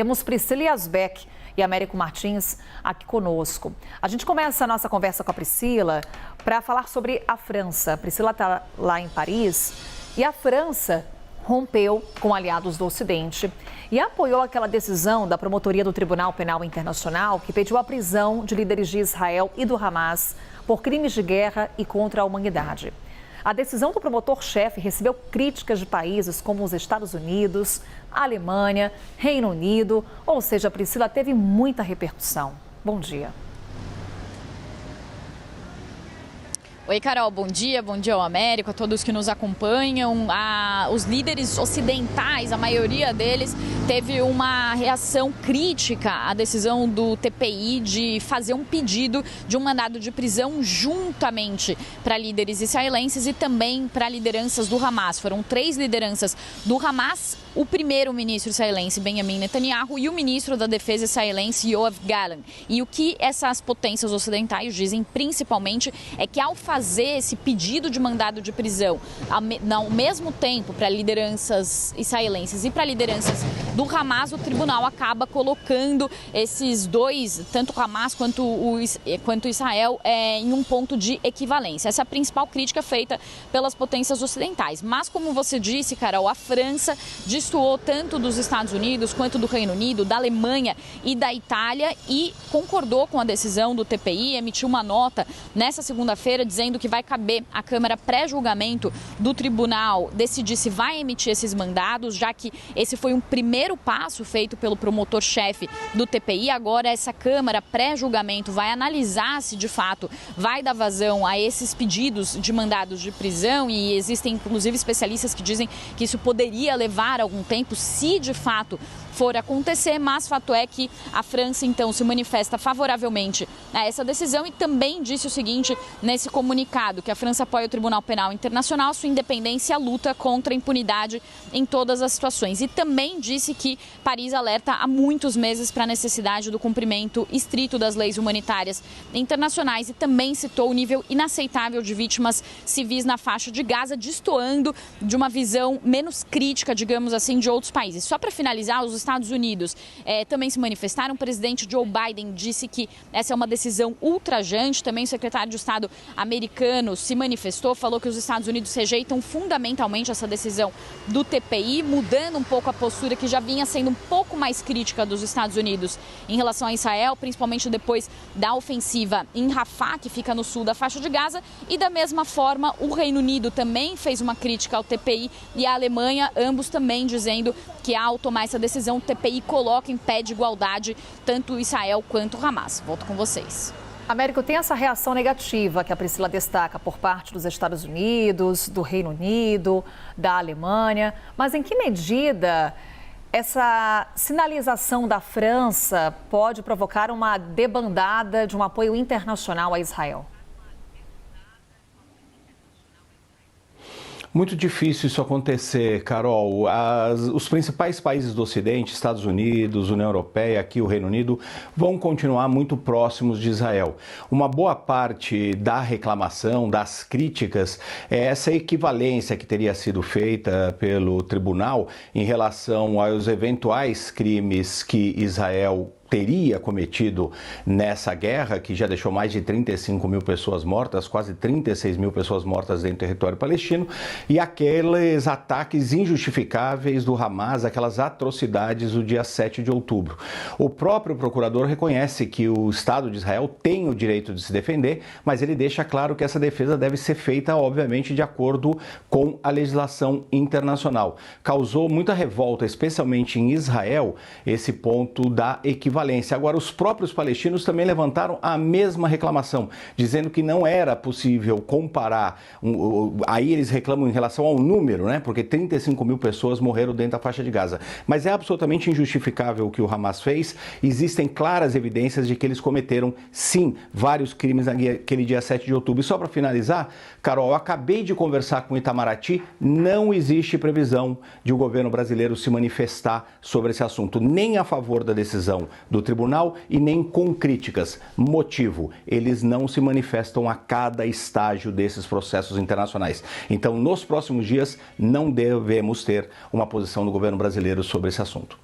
Temos Priscila Yazbek e Américo Martins aqui conosco. A gente começa a nossa conversa com a Priscila para falar sobre a França. A Priscila está lá em Paris e a França rompeu com aliados do Ocidente e apoiou aquela decisão da promotoria do Tribunal Penal Internacional que pediu a prisão de líderes de Israel e do Hamas por crimes de guerra e contra a humanidade. A decisão do promotor-chefe recebeu críticas de países como os Estados Unidos, a Alemanha, Reino Unido, ou seja, a Priscila teve muita repercussão. Bom dia. Oi, Carol, bom dia ao Américo, a todos que nos acompanham. Os líderes ocidentais, a maioria deles, teve uma reação crítica à decisão do TPI de fazer um pedido de um mandado de prisão juntamente para líderes israelenses e também para lideranças do Hamas. Foram 3 lideranças do Hamas, o primeiro-ministro israelense Benjamin Netanyahu e o ministro da Defesa israelense Yoav Gallant. E o que essas potências ocidentais dizem principalmente é que ao fazer esse pedido de mandado de prisão ao mesmo tempo para lideranças israelenses e para lideranças do Hamas, o tribunal acaba colocando esses dois, tanto o Hamas quanto Israel, em um ponto de equivalência. Essa é a principal crítica feita pelas potências ocidentais. Mas, como você disse, Carol, a França destoou tanto dos Estados Unidos quanto do Reino Unido, da Alemanha e da Itália e concordou com a decisão do TPI, emitiu uma nota nessa segunda-feira dizendo que vai caber à Câmara pré-julgamento do tribunal decidir se vai emitir esses mandados, já que esse foi um primeiro passo feito pelo promotor-chefe do TPI. Agora essa Câmara pré-julgamento vai analisar se de fato vai dar vazão a esses pedidos de mandados de prisão e existem inclusive especialistas que dizem que isso poderia levar algum tempo se de fato for acontecer, mas fato é que a França então se manifesta favoravelmente a essa decisão e também disse o seguinte nesse comunicado, que a França apoia o Tribunal Penal Internacional, sua independência e a luta contra a impunidade em todas as situações. E também disse que Paris alerta há muitos meses para a necessidade do cumprimento estrito das leis humanitárias internacionais e também citou o nível inaceitável de vítimas civis na faixa de Gaza, destoando de uma visão menos crítica, digamos assim, de outros países. Só para finalizar, os Estados Unidos também se manifestaram. O presidente Joe Biden disse que essa é uma decisão ultrajante. Também o secretário de Estado americano se manifestou, falou que os Estados Unidos rejeitam fundamentalmente essa decisão do TPI, mudando um pouco a postura que já vinha sendo um pouco mais crítica dos Estados Unidos em relação a Israel, principalmente depois da ofensiva em Rafah, que fica no sul da faixa de Gaza. E da mesma forma, o Reino Unido também fez uma crítica ao TPI e a Alemanha, ambos também dizendo que ao tomar essa decisão, o TPI coloca em pé de igualdade tanto Israel quanto o Hamas. Volto com vocês. Américo, tem essa reação negativa que a Priscila destaca por parte dos Estados Unidos, do Reino Unido, da Alemanha, mas em que medida essa sinalização da França pode provocar uma debandada de um apoio internacional a Israel? Muito difícil isso acontecer, Carol. Os principais países do Ocidente, Estados Unidos, União Europeia, aqui o Reino Unido, vão continuar muito próximos de Israel. Uma boa parte da reclamação, das críticas, é essa equivalência que teria sido feita pelo tribunal em relação aos eventuais crimes que Israel teria cometido nessa guerra, que já deixou mais de 35 mil pessoas mortas, quase 36 mil pessoas mortas dentro do território palestino, e aqueles ataques injustificáveis do Hamas, aquelas atrocidades do dia 7 de outubro. O próprio procurador reconhece que o Estado de Israel tem o direito de se defender, mas ele deixa claro que essa defesa deve ser feita, obviamente, de acordo com a legislação internacional. Causou muita revolta, especialmente em Israel, esse ponto da equivalência. Agora, os próprios palestinos também levantaram a mesma reclamação, dizendo que não era possível comparar. Aí eles reclamam em relação ao número, né? Porque 35 mil pessoas morreram dentro da faixa de Gaza. Mas é absolutamente injustificável o que o Hamas fez. Existem claras evidências de que eles cometeram, sim, vários crimes naquele dia 7 de outubro. E só para finalizar, Carol, eu acabei de conversar com o Itamaraty, não existe previsão de o governo brasileiro se manifestar sobre esse assunto, nem a favor da decisão do tribunal e nem com críticas. Motivo: eles não se manifestam a cada estágio desses processos internacionais. Então, nos próximos dias, não devemos ter uma posição do governo brasileiro sobre esse assunto.